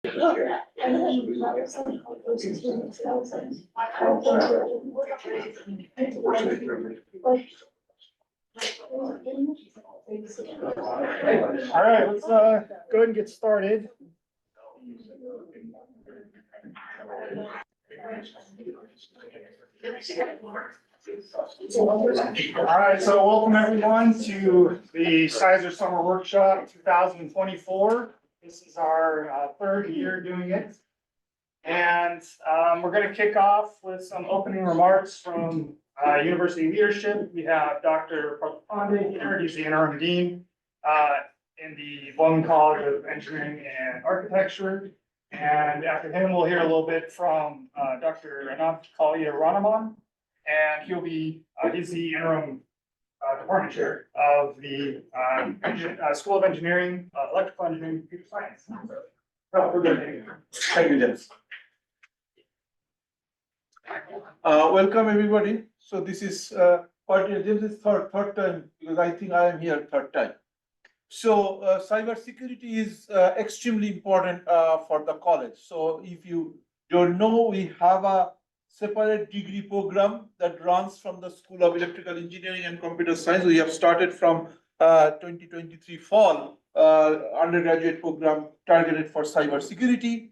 All right, let's go ahead and get started. All right, so welcome everyone to the CySER Summer Workshop 2024. This is our third year doing it. And we're going to kick off with some opening remarks from university leadership. We have Dr. Pandey here. He's the interim dean in the Bowman College of Engineering and Architecture. And after him, we'll hear a little bit from Dr. Anant Kalia Ranaman. And he's the interim department chair of the School of Engineering, Electrical Engineering, and Computer Science. We're good. Thank you, James. Welcome everybody. So this is this is third time because I think I am here third time. So cybersecurity is extremely important for the college. So if you don't know, we have a separate degree program that runs from the School of Electrical Engineering and Computer Science. We have started from 2023 fall undergraduate program targeted for cybersecurity.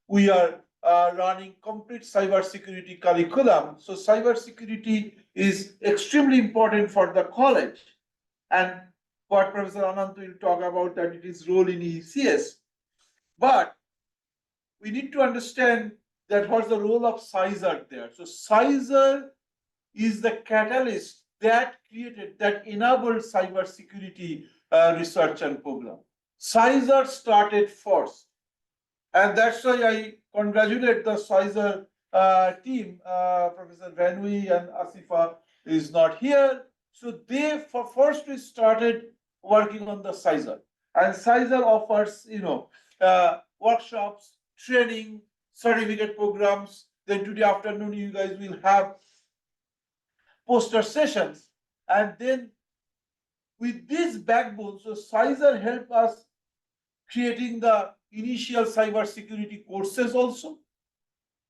We are running complete cybersecurity curriculum. So cybersecurity is extremely important for the college. And what Professor Anant will talk about that it is role in ECS. But we need to understand that what's the role of CySER there. So CySER is the catalyst that enabled cybersecurity research and program. CySER started first. And that's why I congratulate the CySER team. Professor Vanui and Asifa is not here. So they first we started working on the CySER. And CySER offers, workshops, training, certificate programs. Then today afternoon, you guys will have poster sessions. And then with this backbone, so CySER helped us creating the initial cybersecurity courses also.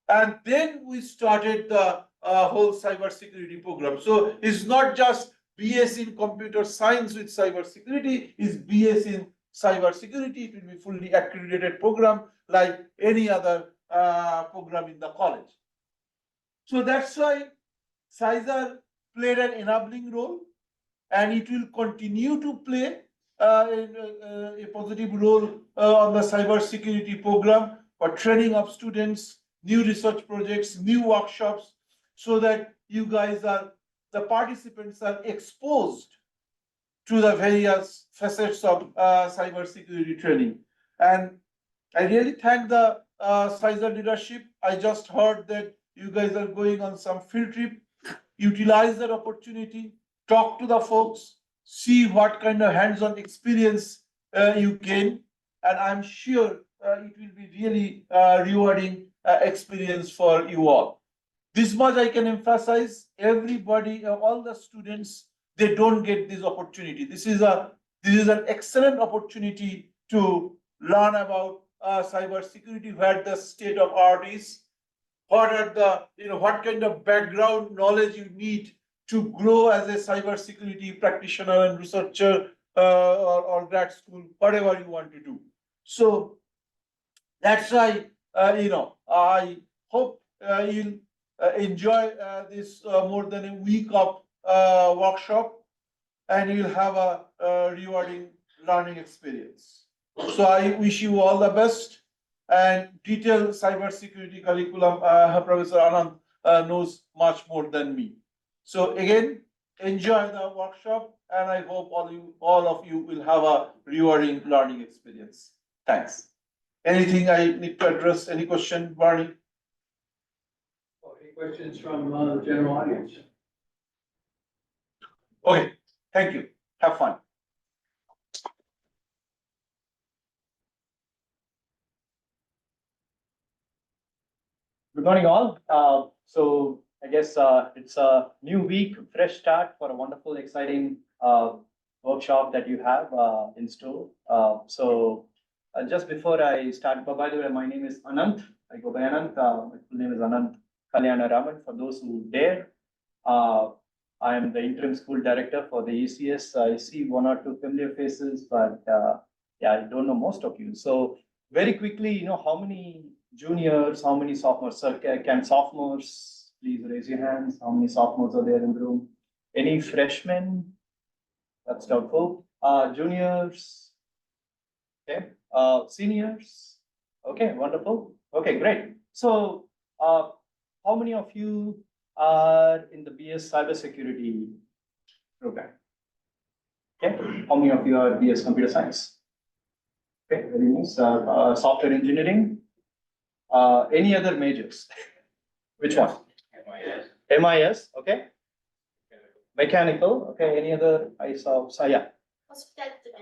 And then we started the whole cybersecurity program. So it's not just BS in computer science with cybersecurity, it's BS in cybersecurity. It will be fully accredited program like any other program in the college. So that's why CySER played an enabling role, and it will continue to play a positive role on the cybersecurity program for training of students, new research projects, new workshops, so that you guys the participants are exposed to the various facets of cybersecurity training. And I really thank the CySER leadership. I just heard that you guys are going on some field trip. Utilize that opportunity, talk to the folks, see what kind of hands-on experience you gain. And I'm sure it will be really rewarding experience for you all. This much I can emphasize, everybody, all the students, they don't get this opportunity. This is an excellent opportunity to learn about cybersecurity, where the state of art is, what are the, what kind of background knowledge you need to grow as a cybersecurity practitioner and researcher or grad school, whatever you want to do. So that's why, I hope you'll enjoy this more than a week of workshop, and you'll have a rewarding learning experience. So I wish you all the best, and detailed cybersecurity curriculum, Professor Anand knows much more than me. So again, enjoy the workshop, and I hope all of you will have a rewarding learning experience. Thanks. Anything I need to address? Any question, Barney? Any questions from the general audience? Okay, thank you. Have fun. Good morning, all. So I guess it's a new week, fresh start for a wonderful, exciting workshop that you have in store. So Just before I start, by the way, my name is Anant. I go by Anant. My full name is Anant Kalyana Raman. For those who dare, I am the interim school director for the ECS. I see one or two familiar faces, but yeah, I don't know most of you. So very quickly, how many juniors, how many sophomores? So can sophomores please raise your hands? How many sophomores are there in the room? Any freshmen? That's doubtful. Juniors? Okay, seniors? Okay, wonderful. Okay, great. So, how many of you are in the BS cybersecurity program? Okay, how many of you are BS computer science? Okay, very nice. Software engineering? Any other majors? Which one? MIS, okay. Mechanical, okay. Any other? I saw, so yeah.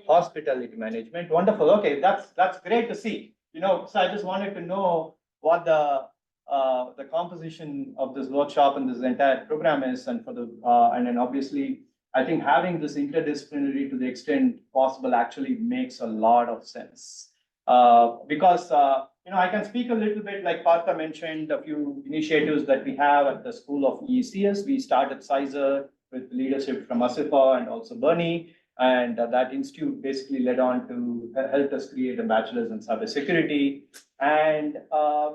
Hospitality management, wonderful. Okay, that's great to see. So I just wanted to know what the composition of this workshop and this entire program is, and and then obviously, I think having this interdisciplinary to the extent possible actually makes a lot of sense. Because I can speak a little bit, like Partha mentioned, a few initiatives that we have at the School of ECS. We started CySER with leadership from Asifa and also Bernie. And that institute basically led on to help us create a bachelor's in cybersecurity. And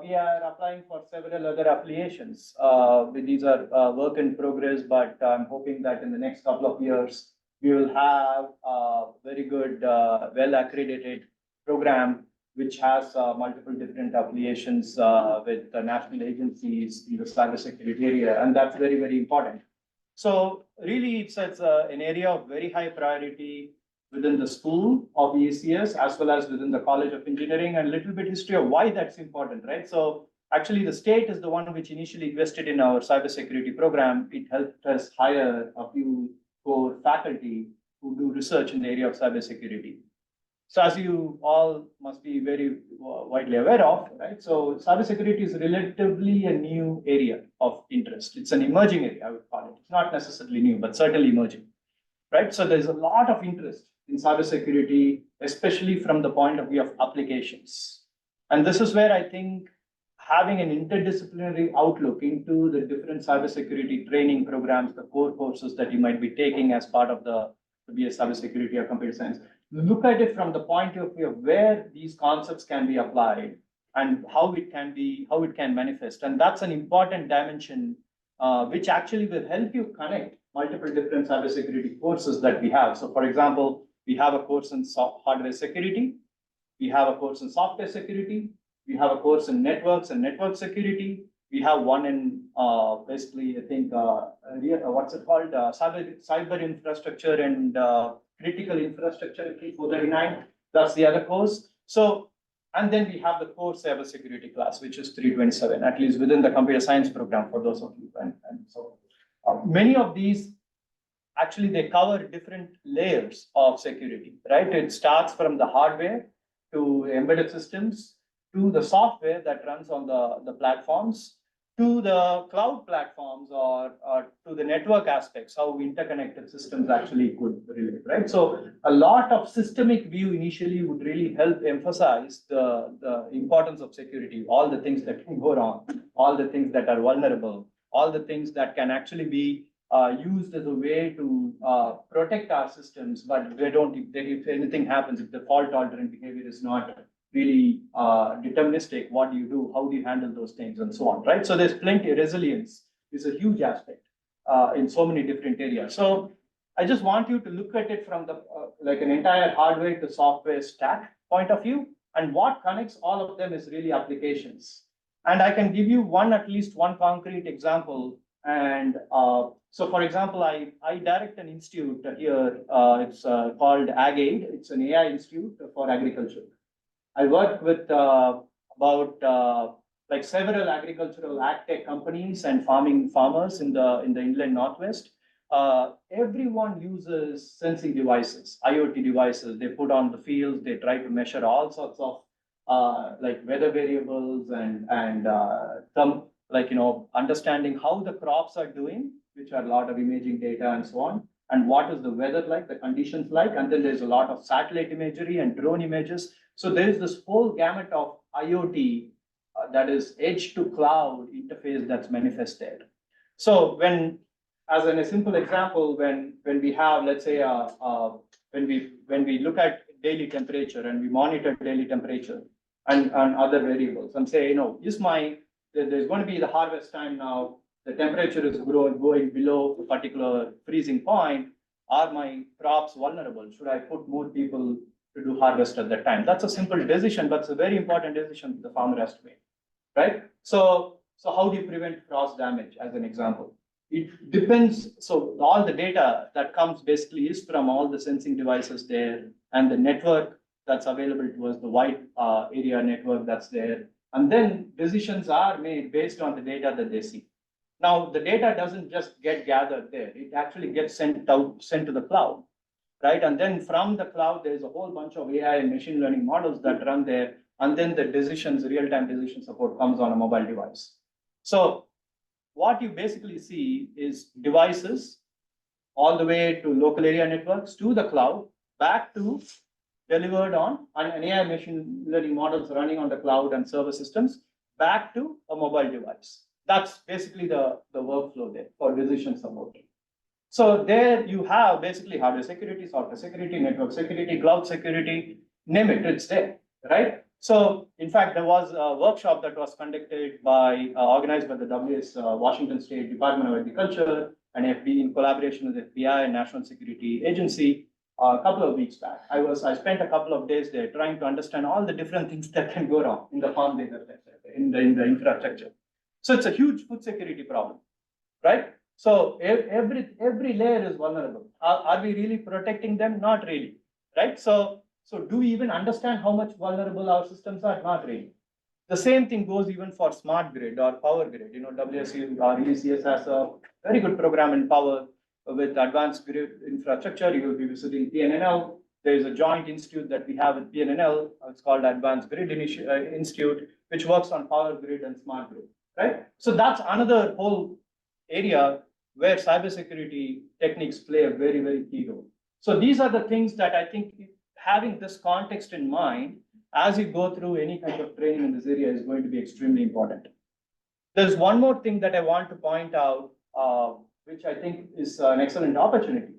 we are applying for several other affiliations. These are work in progress, but I'm hoping that in the next couple of years, we will have a very good, well-accredited program which has multiple different affiliations with national agencies in the cybersecurity area. And that's very, very important. So really, it's an area of very high priority within the school of ECS as well as within the College of Engineering, and a little bit history of why that's important, right? So actually, the state is the one which initially invested in our cybersecurity program. It helped us hire a few core faculty who do research in the area of cybersecurity. So as you all must be very widely aware of, right? So cybersecurity is relatively a new area of interest. It's an emerging area, I would call it. It's not necessarily new, but certainly emerging, right? So there's a lot of interest in cybersecurity, especially from the point of view of applications. And this is where I think having an interdisciplinary outlook into the different cybersecurity training programs, the core courses that you might be taking as part of the BS cybersecurity or computer science, look at it from the point of view of where these concepts can be applied and how it can manifest. And that's an important dimension, which actually will help you connect multiple different cybersecurity courses that we have. So for example, we have a course in hardware security. We have a course in software security. We have a course in networks and network security. We have one in basically, I think, what's it called? Cyber infrastructure and critical infrastructure, 439. That's the other course. So, and then we have the core cybersecurity class, which is 327, at least within the computer science program for those of you. And so many of these, actually, they cover different layers of security, right? It starts from the hardware to embedded systems, to the software that runs on the platforms, to the cloud platforms, or to the network aspects, how interconnected systems actually could relate, right? So a lot of systemic view initially would really help emphasize the importance of security, all the things that can go wrong, all the things that are vulnerable, all the things that can actually be used as a way to protect our systems, but if anything happens, if the fault tolerant behavior is not really deterministic, what do you do? How do you handle those things and so on, right? So there's plenty. Resilience is a huge aspect in so many different areas. So I just want you to look at it from the like an entire hardware to software stack point of view, and what connects all of them is really applications. And I can give you at least one concrete example. And so, for example, I direct an institute here. It's called AgAid. It's an AI institute for agriculture. I work with about like several agricultural ag tech companies and farmers in the inland Northwest. Everyone uses sensing devices, IoT devices. They put on the fields. They try to measure all sorts of like weather variables and some understanding how the crops are doing, which are a lot of imaging data and so on. And what is the weather like, the conditions like, and then there's a lot of satellite imagery and drone images. So there is this whole gamut of IoT that is edge to cloud interface that's manifested. So as a simple example, when we have, let's say, when we look at daily temperature and we monitor daily temperature and other variables and say, there's going to be the harvest time now, the temperature is going below a particular freezing point. Are my crops vulnerable? Should I put more people to do harvest at that time? That's a simple decision, but it's a very important decision the farmer has to make, right? So how do you prevent cross damage, as an example? It depends. So all the data that comes basically is from all the sensing devices there and the network that's available to us, the wide area network that's there. And then decisions are made based on the data that they see. Now, the data doesn't just get gathered there. It actually gets sent to the cloud, right? And then from the cloud, there's a whole bunch of AI and machine learning models that run there. And then the decisions, real-time decision support comes on a mobile device. So what you basically see is devices all the way to local area networks, to the cloud, back to delivered on an AI machine learning models running on the cloud and server systems, back to a mobile device. That's basically the workflow there for decision support. So there you have basically hardware security, software security, network security, cloud security, name it, it's there, right? So in fact, there was a workshop that was conducted organized by the Washington State Department of Agriculture and FB in collaboration with FBI and National Security Agency a couple of weeks back. I spent a couple of days there trying to understand all the different things that can go wrong in the farm data in the infrastructure. So it's a huge food security problem, right? So every layer is vulnerable. Are we really protecting them? Not really, right? So do we even understand how much vulnerable our systems are? Not really. The same thing goes even for smart grid or power grid. WSU or ECS has a very good program in power with advanced grid infrastructure. You will be visiting PNNL. There is a joint institute that we have with PNNL. It's called Advanced Grid Institute, which works on power grid and smart grid, right? So that's another whole area where cybersecurity techniques play a very, very key role. So these are the things that I think having this context in mind as you go through any kind of training in this area is going to be extremely important. There's one more thing that I want to point out, which I think is an excellent opportunity.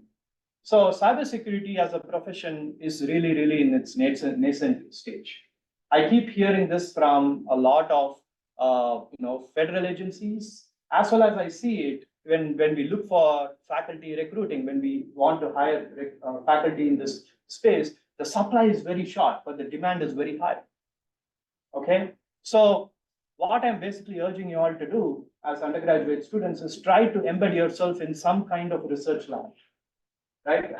So cybersecurity as a profession is really, really in its nascent stage. I keep hearing this from a lot of federal agencies, as well as I see it when we look for faculty recruiting, when we want to hire faculty in this space, the supply is very short, but the demand is very high. Okay, so what I'm basically urging you all to do as undergraduate students is try to embed yourself in some kind of research lab, right?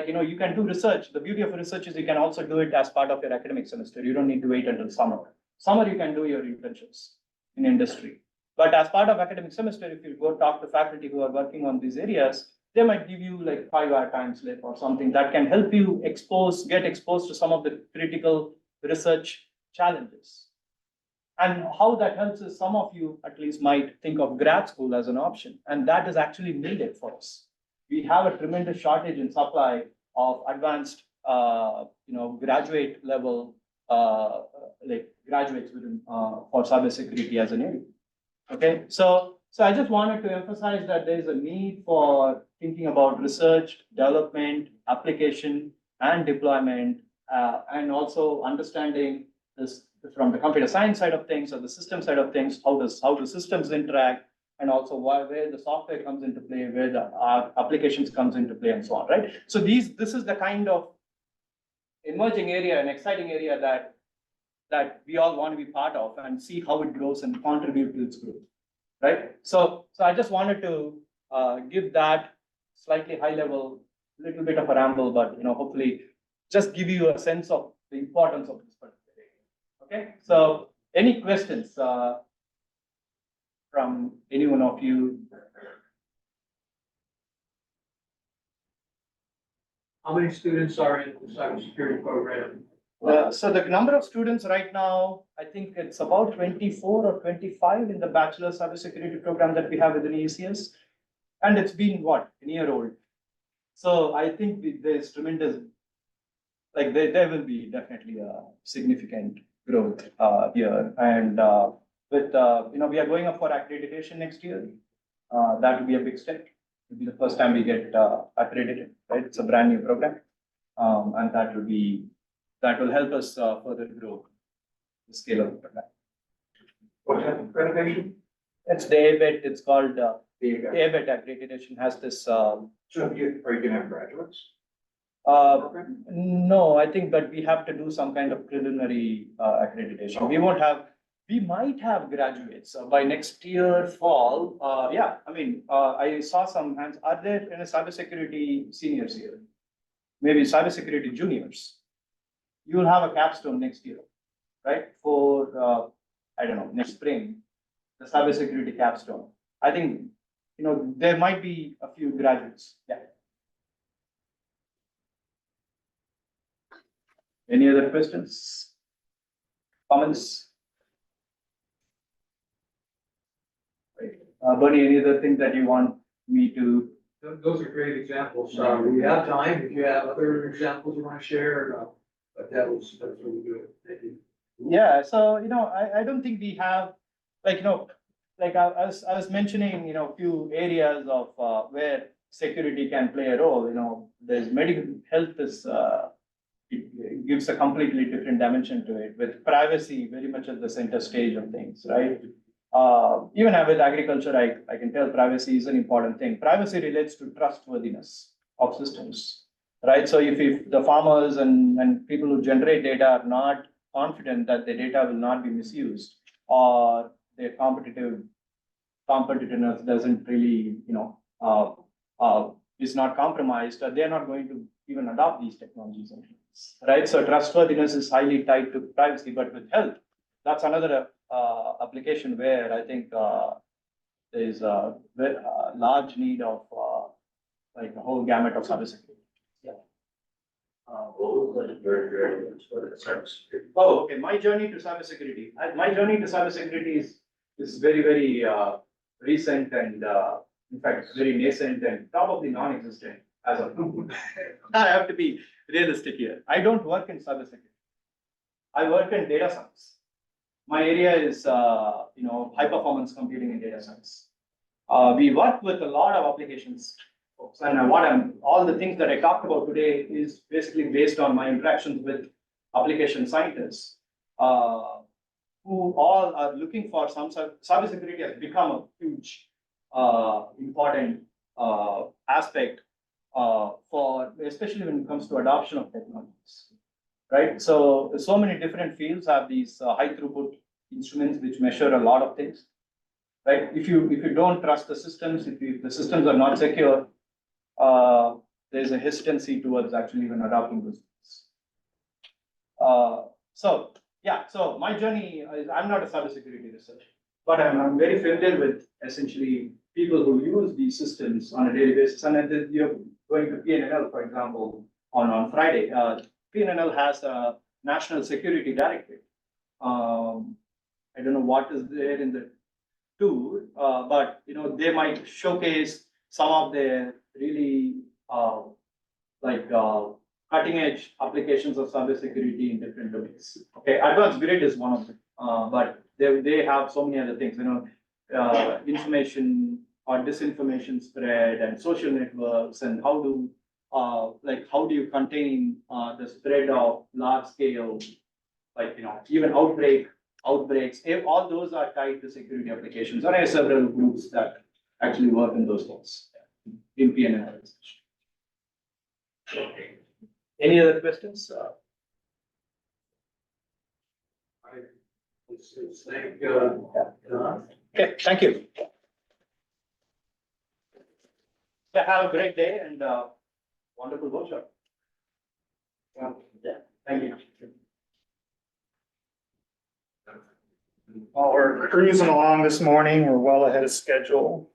You can do research. The beauty of research is you can also do it as part of your academic semester. You don't need to wait until summer. Summer, you can do your internships in industry. But as part of academic semester, if you go talk to faculty who are working on these areas, they might give you like 5-hour time slip or something that can help you get exposed to some of the critical research challenges. And how that helps is some of you at least might think of grad school as an option, and that is actually needed for us. We have a tremendous shortage in supply of advanced, graduate level, graduates within for cybersecurity as an area. Okay, so I just wanted to emphasize that there is a need for thinking about research, development, application, and deployment, and also understanding this from the computer science side of things or the system side of things. How do systems interact, and also where the software comes into play, where the applications comes into play, and so on, right? So this is the kind of emerging area, an exciting area that we all want to be part of and see how it grows and contribute to its growth, right? So I just wanted to give that slightly high level, little bit of a ramble, but hopefully just give you a sense of the importance of this particular area. Okay, so any questions from any one of you? How many students are in the cybersecurity program? So the number of students right now, I think it's about 24 or 25 in the bachelor cybersecurity program that we have within ECS. And it's been a year old. So I think there's tremendous like there will be definitely a significant growth here. And with we are going up for accreditation next year. That will be a big step. It'll be the first time we get accredited, right? It's a brand new program, and that will help us further grow the scale of the program. What type of accreditation? It's the ABET. It's called ABET accreditation. Has this. So are you gonna have graduates? No, I think that we have to do some kind of preliminary accreditation. We might have graduates by next year fall. Yeah, I mean, I saw some hands. Are there any cybersecurity seniors here? Maybe cybersecurity juniors. You will have a capstone next year, right? For I don't know, next spring, the cybersecurity capstone. I think there might be a few graduates. Yeah. Any other questions? Comments? Bernie, any other thing that you want me to? Those are great examples. We have time, if you have other examples you want to share, but that's really good. Thank you. Yeah, so I don't think we have, like I was mentioning, a few areas of where security can play a role. There's medical health is it gives a completely different dimension to it, with privacy very much at the center stage of things, right? Even with agriculture, I can tell privacy is an important thing. Privacy relates to trustworthiness of systems, right? So if the farmers and people who generate data are not confident that the data will not be misused, or their competitiveness doesn't really, is not compromised, they're not going to even adopt these technologies, right? So trustworthiness is highly tied to privacy, but with health, that's another application where I think there is a large need of like a whole gamut of cybersecurity. Yeah. Oh, okay. My journey to cybersecurity. My journey to cybersecurity is very, very recent and in fact very nascent and probably non-existent as of now. I have to be realistic here. I don't work in cybersecurity. I work in data science. My area is high performance computing and data science. We work with a lot of applications, folks, and all the things that I talked about today is basically based on my interactions with application scientists, who all are looking for some cybersecurity has become a huge, important aspect for especially when it comes to adoption of technologies. Right, so many different fields have these high throughput instruments which measure a lot of things. Right, if you don't trust the systems, if the systems are not secure, there's a hesitancy towards actually even adopting those things. So my journey is I'm not a cybersecurity researcher, but I'm very familiar with essentially people who use these systems on a daily basis. And you're going to PNL, for example, on Friday. PNL has a national security directorate. I don't know what is there in the tool, but they might showcase some of their really cutting edge applications of cybersecurity in different domains. Okay, advanced grid is one of them, but they have so many other things. Information or disinformation spread and social networks, and how do you contain the spread of large scale, even outbreaks, if all those are tied to security applications. There are several groups that actually work in those things in PNL. Any other questions? Thank Okay, thank you. Yeah, have a great day and wonderful workshop. Yeah, thank you. Well, we're cruising along this morning. We're well ahead of schedule.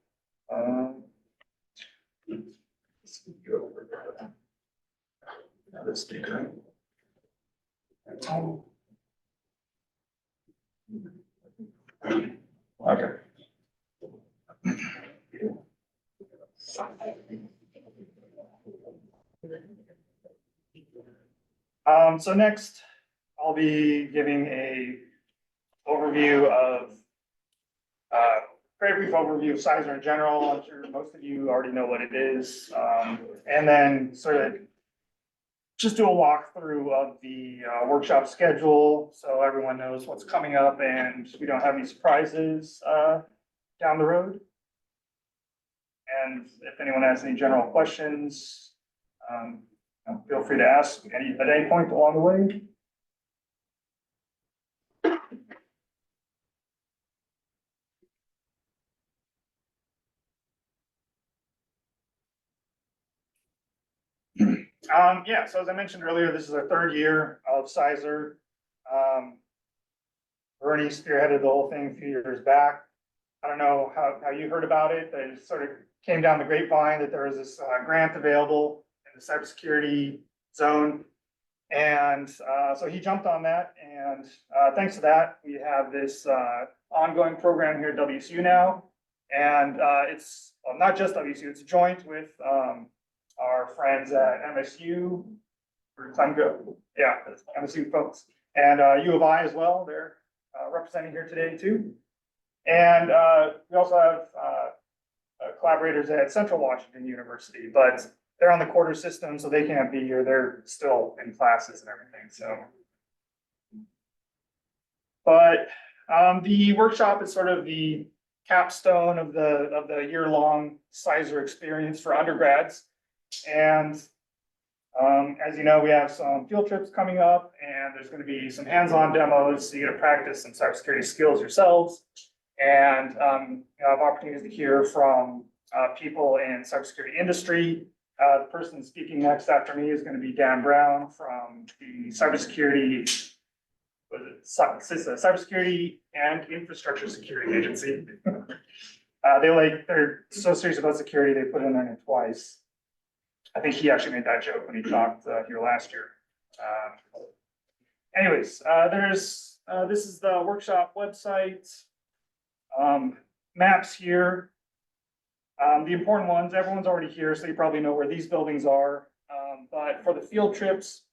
Let's do that. Okay. So next, I'll be giving a overview of, very brief overview of CySER in general. I'm sure most of you already know what it is. And then sort of just do a walkthrough of the workshop schedule, so everyone knows what's coming up and we don't have any surprises down the road. And if anyone has any general questions, feel free to ask at any point along the way. Yeah, so as I mentioned earlier, this is our third year of CySER. Bernie spearheaded the whole thing a few years back. I don't know how you heard about it, but it sort of came down the grapevine that there was this grant available in the cybersecurity zone. And so he jumped on that, and thanks to that, we have this ongoing program here at WSU now. And it's not just WSU, it's joint with our friends at MSU, or time ago, yeah, MSU folks, and U of I as well. They're representing here today too. And we also have collaborators at Central Washington University, but they're on the quarter system, so they can't be here. They're still in classes and everything, so. But the workshop is sort of the capstone of the year-long CySER experience for undergrads. And as you know, we have some field trips coming up, and there's going to be some hands-on demos, so you get to practice some cybersecurity skills yourselves. And you have opportunities to hear from people in cybersecurity industry. The person speaking next after me is going to be Dan Brown from the Cybersecurity and Infrastructure Security Agency. They're so serious about security, they put in their name twice. I think he actually made that joke when he talked here last year. Anyways, this is the workshop website. Maps here. The important ones, everyone's already here, so you probably know where these buildings are. But for the field trips,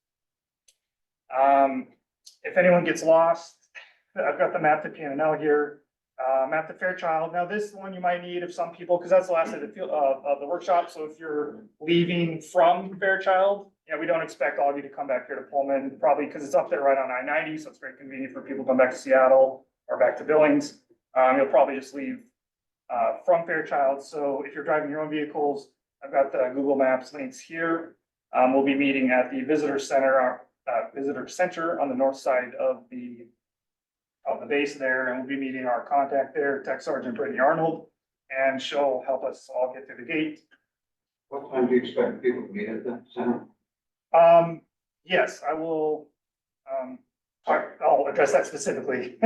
if anyone gets lost, I've got the map to PNL here. Map to Fairchild. Now this one you might need if some people, because that's the last day of the workshop. So if you're leaving from Fairchild, yeah, we don't expect all of you to come back here to Pullman, probably because it's up there right on I-90, so it's very convenient for people to come back to Seattle or back to Billings. You'll probably just leave from Fairchild. So if you're driving your own vehicles, I've got the Google Maps links here. We'll be meeting at the visitor center on the north side of the base there, and we'll be meeting our contact there, Tech Sergeant Brittany Arnold, and she'll help us all get through the gate. What time do you expect people to meet at the center? Yes, I will. I'll address that specifically.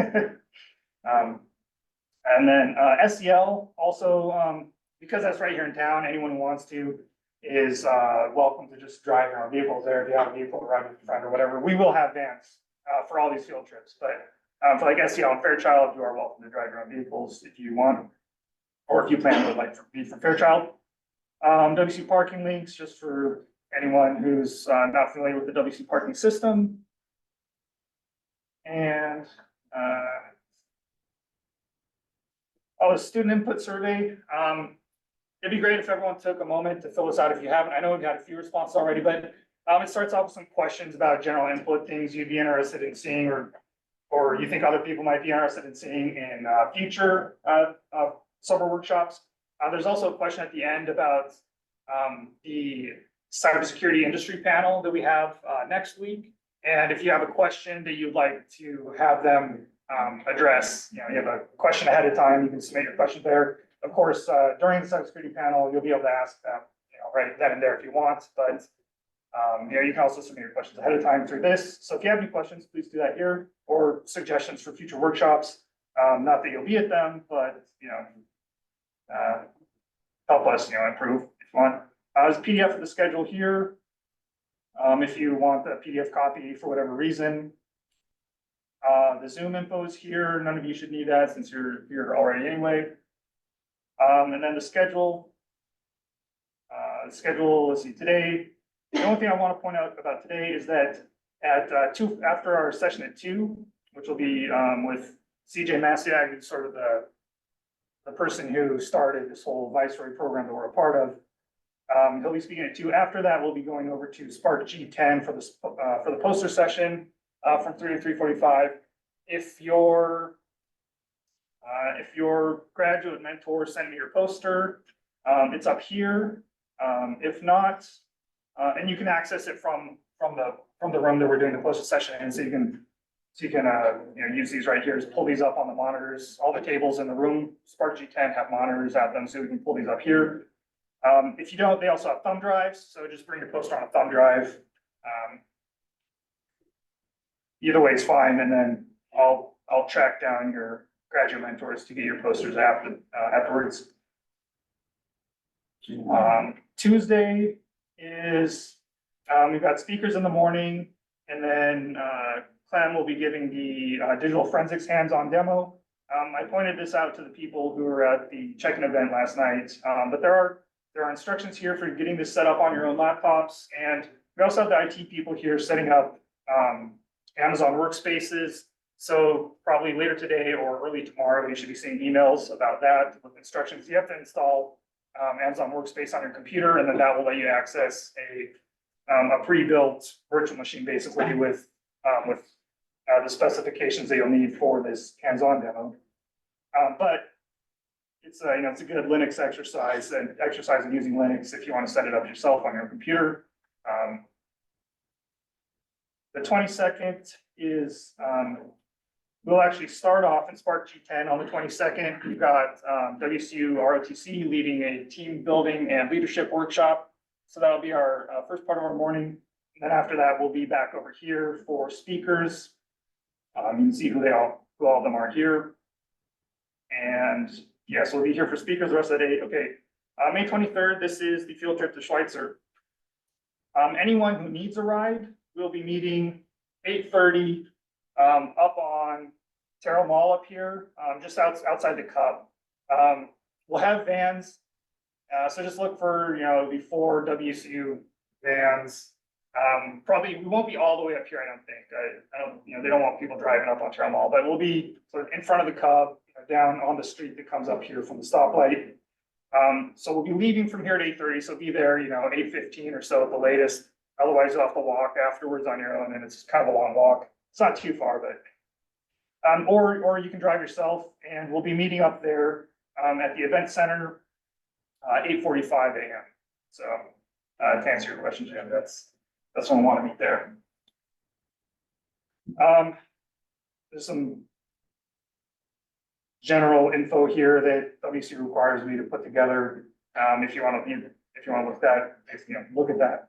And then SEL also, because that's right here in town, anyone who wants to is welcome to just drive your own vehicles there. If you have a vehicle to ride with a friend or whatever, we will have vans for all these field trips. But for like SEL and Fairchild, you are welcome to drive your own vehicles if you want, or if you plan to be from Fairchild. WC parking links, just for anyone who's not familiar with the WC parking system. And the student input survey. It'd be great if everyone took a moment to fill this out if you haven't. I know we've had a few responses already, but it starts off with some questions about general input, things you'd be interested in seeing or you think other people might be interested in seeing in future summer workshops. There's also a question at the end about the cybersecurity industry panel that we have next week. And if you have a question that you'd like to have them address, you have a question ahead of time, you can submit your question there. Of course, during the cybersecurity panel, you'll be able to ask them, right then and there if you want, but you can also submit your questions ahead of time through this. So if you have any questions, please do that here, or suggestions for future workshops. Not that you'll be at them, but help us, improve if you want. There's a PDF of the schedule here. If you want the PDF copy for whatever reason. The Zoom info is here. None of you should need that since you're here already anyway. And then the schedule. Let's see, today, the only thing I want to point out about today is that at two, after our session at 2, which will be with CJ Masiak, who's sort of the person who started this whole Viceroy program that we're a part of. He'll be speaking at 2. After that, we'll be going over to Spark G10 for the poster session from 3 to 3:45. If your graduate mentor sent me your poster, it's up here. If not, and you can access it from the room that we're doing the poster session in, so you can use these right here, just pull these up on the monitors. All the tables in the room, Spark G10 have monitors at them, so we can pull these up here. If you don't, they also have thumb drives, so just bring your poster on a thumb drive. Either way is fine, and then I'll track down your graduate mentors to get your posters afterwards. Tuesday is, we've got speakers in the morning, and then Clem will be giving the digital forensics hands-on demo. I pointed this out to the people who were at the check-in event last night, but there are instructions here for getting this set up on your own laptops, and we also have the IT people here setting up Amazon workspaces. So probably later today or early tomorrow, you should be seeing emails about that with instructions. You have to install Amazon workspace on your computer, and then that will let you access a pre-built virtual machine, basically with the specifications that you'll need for this hands-on demo. But it's a good Linux exercise in using Linux if you want to set it up yourself on your computer. The 22nd is, we'll actually start off in Spark G10 on the 22nd. We've got WCU ROTC leading a team building and leadership workshop. So that'll be our first part of our morning. And then after that, we'll be back over here for speakers. You can see who all of them are here. And yes, we'll be here for speakers the rest of the day. Okay, May 23rd, this is the field trip to CySER. Anyone who needs a ride, we'll be meeting 8:30 up on Terrell Mall up here, just outside the Cub. We'll have vans, so just look for the 4 WCU vans. Probably we won't be all the way up here, I don't think. I don't, they don't want people driving up on Terrell Mall, but we'll be sort of in front of the Cub, down on the street that comes up here from the stoplight. So we'll be leaving from here at 8:30, so be there, 8:15 or so at the latest. Otherwise, you'll have to walk afterwards on your own, and it's kind of a long walk. It's not too far, but or you can drive yourself, and we'll be meeting up there at the event center 8:45 a.m. So to answer your question, Jim, that's when I want to meet there. There's some general info here that WC requires me to put together. If you want to look at that,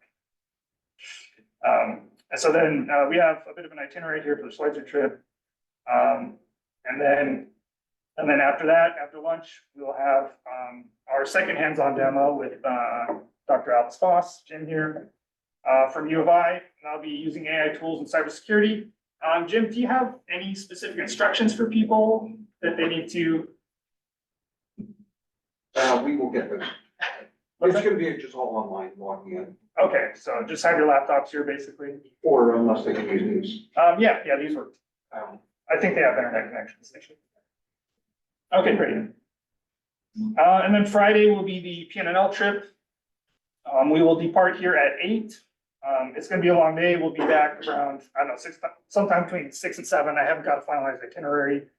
and so then we have a bit of an itinerary here for the CySER trip, and then after that, after lunch, we'll have our second hands-on demo with Dr. Alice Foss, Jim here from U of I, and I'll be using AI tools and cybersecurity. Jim, do you have any specific instructions for people that they need to? We will get those. It's gonna be just all online, logging in, Okay, so just have your laptops here, basically. or unless they can use these. Yeah, these work. I think they have internet connections. Okay, great. And then Friday will be the PNNL trip. We will depart here at 8. It's gonna be a long day. We'll be back around, I don't know, 6, sometime between 6 and 7. I haven't got a finalized itinerary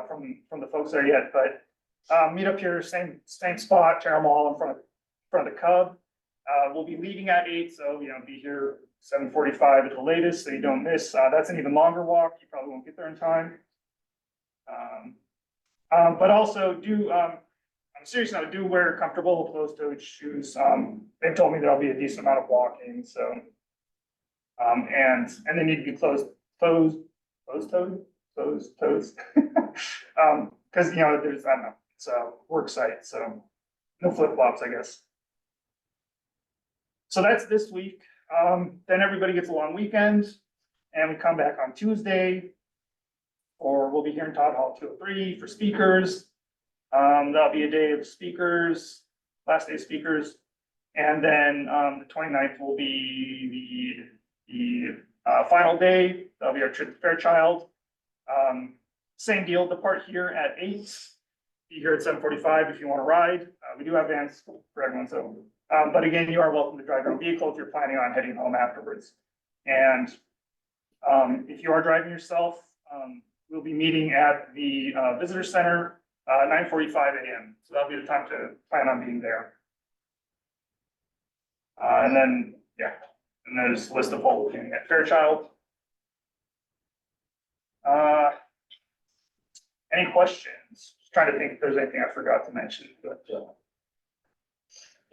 from the folks there yet, but meet up here, same spot, Terrell Mall in front of the Cub. We'll be leaving at 8, so be here 7:45 at the latest, so you don't miss. That's an even longer walk. You probably won't get there in time. But also I'm serious now, do wear comfortable closed-toed shoes. They've told me there'll be a decent amount of walking, so. And they need to be closed-toed. Cause there's, I don't know, it's a work site, so no flip-flops, I guess. So that's this week. Then everybody gets a long weekend, and we come back on Tuesday, or we'll be here in Todd Hall 203 for speakers. That'll be a day of speakers, last day of speakers. And then the 29th will be the Final day, that'll be our trip to Fairchild. Same deal, depart here at 8, be here at 7:45 if you want to ride. We do have vans for everyone, so, but again, you are welcome to drive your own vehicle if you're planning on heading home afterwards. And if you are driving yourself, we'll be meeting at the visitor center, 9:45 a.m. So that'll be the time to plan on being there. And then, yeah, and there's a list of what we're doing at Fairchild. Any questions? Just trying to think if there's anything I forgot to mention, but,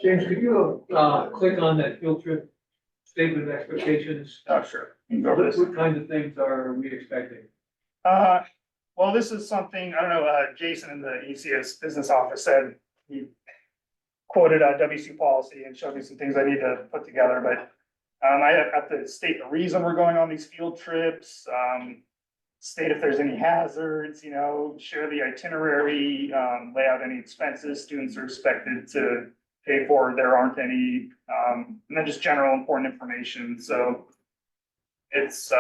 James, could you, click on that field trip statement of expectations? oh, sure. You can go over this. What kinds of things are we expecting? Well, this is something, I don't know, Jason in the ECS business office said, he quoted a WC policy and showed me some things I need to put together, but I have to state the reason we're going on these field trips, state if there's any hazards, you know, share the itinerary, lay out any expenses students are expected to pay for, there aren't any, and then just general important information, so it's,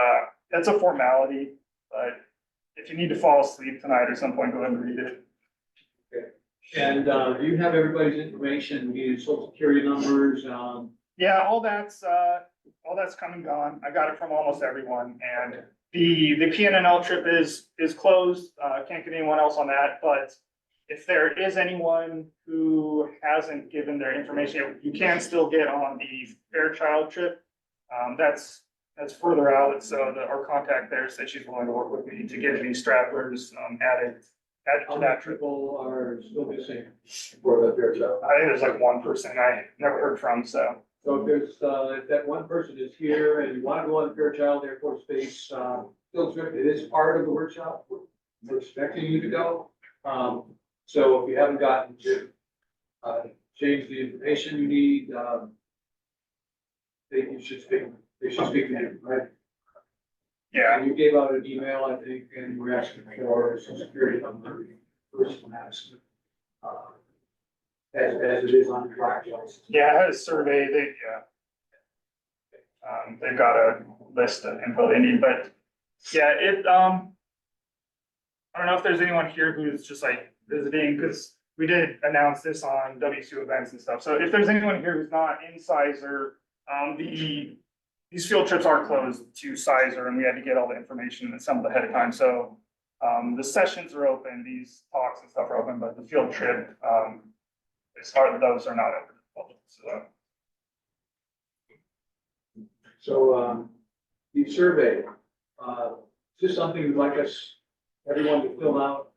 that's a formality, but if you need to fall asleep tonight or some point, go ahead and read it. And, do you have everybody's information, you need social security numbers, Yeah, all that's come and gone. I got it from almost everyone, and the PNNL trip is closed. Can't get anyone else on that, but if there is anyone who hasn't given their information, you can still get on the Fairchild trip. That's further out, so our contact there said she's willing to work with me to get any stragglers, added how to many that trip. people are still missing for the Fairchild? I think there's like one person I never heard from, so. So if there's, if that one person is here and you want to go on Fairchild Air Force Base, field trip, it is part of the workshop. We're expecting you to go. So if you haven't gotten to, change the information you need, they should speak to you, right? Yeah, And you gave out an email, I think, and you were asking for some security number, first one asked. As it is on the track license. yeah, I had a survey, they've got a list of info they need, but yeah, I don't know if there's anyone here who's just like visiting, because we did announce this on W2 events and stuff. So if there's anyone here who's not in CySER, these field trips are closed to CySER and we had to get all the information and some of ahead of time. So the sessions are open, these talks and stuff are open, but the field trip, as far as those are not open to the public, so. So, the survey, is this something you'd like us, everyone to fill out,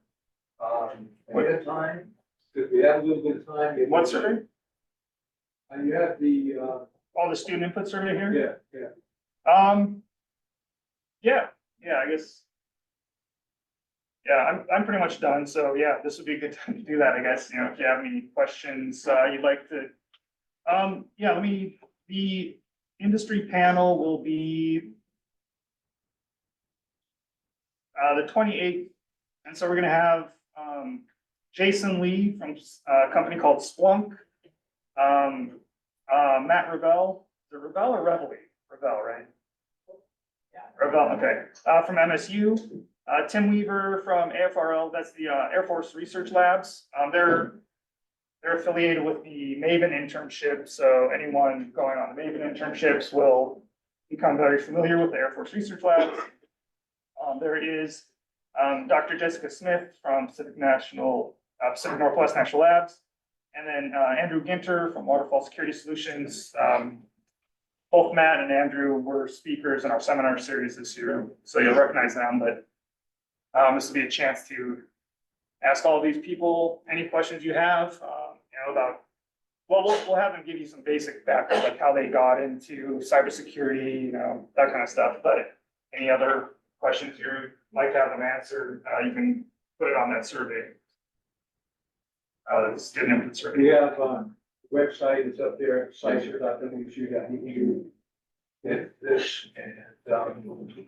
ahead of time? If we have a little bit of time. maybe- What survey? And you have the, All the student input survey here? yeah. Yeah, I guess. Yeah, I'm pretty much done, so yeah, this would be a good time to do that, I guess, you know, if you have any questions, you'd like to. Yeah, the industry panel will be the 28th, and so we're gonna have, Jason Lee from a company called Splunk, Matt Revell, is it Revell or Reveille? Revell, right? Revell, okay, from MSU. Tim Weaver from AFRL, that's the Air Force Research Labs. They're affiliated with the Maven internship, so anyone going on the Maven internships will become very familiar with the Air Force Research Labs. There is Dr. Jessica Smith from Pacific Northwest National Labs, and then Andrew Ginter from Waterfall Security Solutions. Both Matt and Andrew were speakers in our seminar series this year, so you'll recognize them, but this will be a chance to ask all these people any questions you have, you know, about, well, we'll have them give you some basic background, like how they got into cybersecurity, you know, that kind of stuff. But any other questions you'd like to have them answered, you can put it on that survey. The student input survey. We have, website, it's up there, CySER.wu.edu. Hit this, and,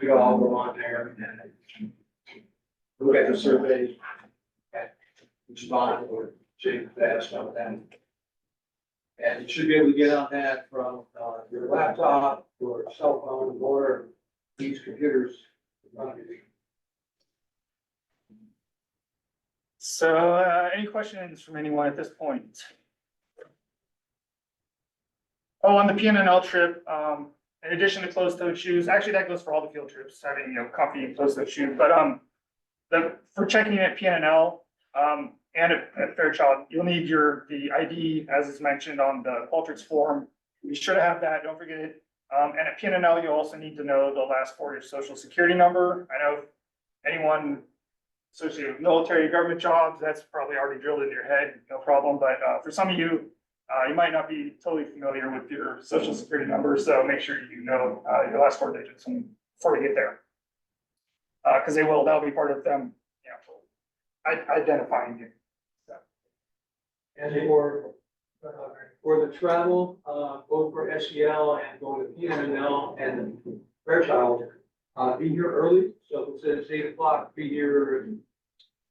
we all go on there and look at the survey and respond or change fast on that. And you should be able to get on that from, your laptop or cell phone or these computers. So, any questions from anyone at this point? Oh, on the PNNL trip, in addition to closed-toed shoes, actually that goes for all the field trips, having, comfy closed-toed shoes, but, for checking at PNNL, and at Fairchild, you'll need the ID, as is mentioned on the Qualtrics form. Be sure to have that, don't forget it. And at PNNL, you'll also need to know the last 4 of your social security number. I know anyone associated with military, government jobs, that's probably already drilled into your head, no problem, but, for some of you, you might not be totally familiar with your social security number, so make sure you know, your last 4 digits before you get there. Cause that'll be part of them, identifying you. And for the travel, both for SEL and going to PNNL and Fairchild, be here early. So if it says 8 o'clock, be here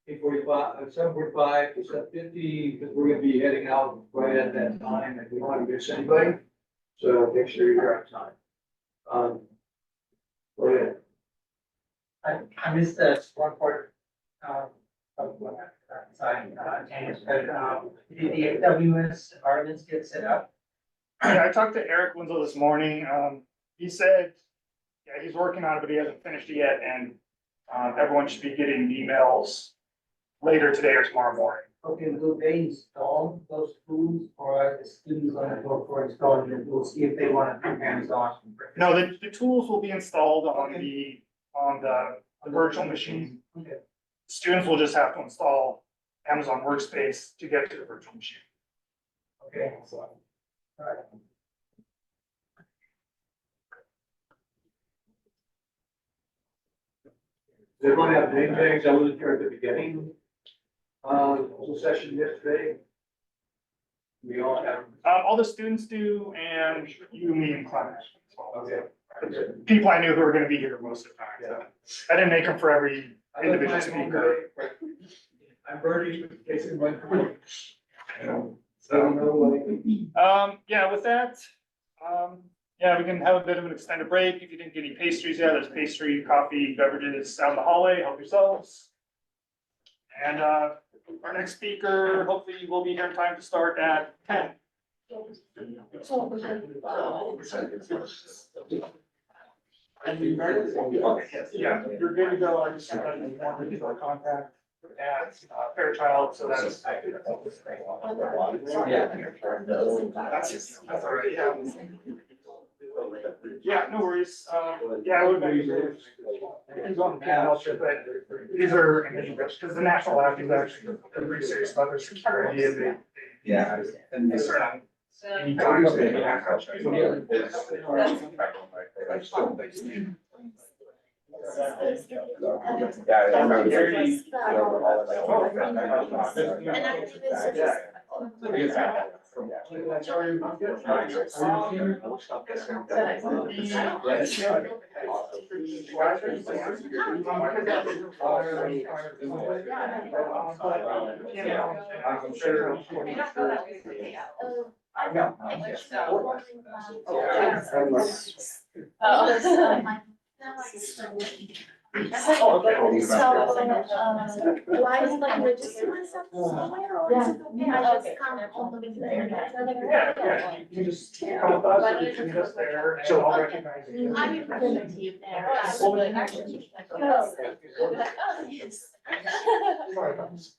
at 8:45, 7:45 to 7:50, because we're gonna be heading out right at that time, and we don't want to miss anybody. So make sure you're on time. Go ahead. I missed this one part, of what, James, but, did the AWS environments get set up? Yeah, I talked to Eric Winslow this morning. He said, yeah, he's working on it, but he hasn't finished it yet, and everyone should be getting emails later today or tomorrow morning. Okay, will they install those tools, or are the students gonna go for installing the tools, see if they wanna do hands-on? No, the tools will be installed on the virtual machine. Okay. Students will just have to install Amazon Workspace to get to the virtual machine. Okay, so, all right. Does everyone have name tags? I wasn't here at the beginning. The session yesterday. We all have. All the students do, and you, me, and Clement. Okay. People I knew who were gonna be here most of the time, so I didn't make them for every individual speaker. I'm Bernie, in case anyone. Yeah, with that, yeah, we can have a bit of an extended break. If you didn't get any pastries yet, there's pastry, coffee, beverages down the hallway, help yourselves. And, our next speaker, hopefully will be here in time to start at 10. Yeah, you're good to go. I just wanted to our contact at Fairchild, so that's. That's all right, yeah. Yeah, no worries. Yeah, it would be. It's on the panel, but these are, because the national lab is actually pretty serious about their security and they. Yeah. And they start on. Anytime they have Do I have like register myself somewhere or is it okay? I just come all the way to the internet. Yeah, you just come with us, or you can just there, and I'll recognize you. I can present it to you there. Sorry about this.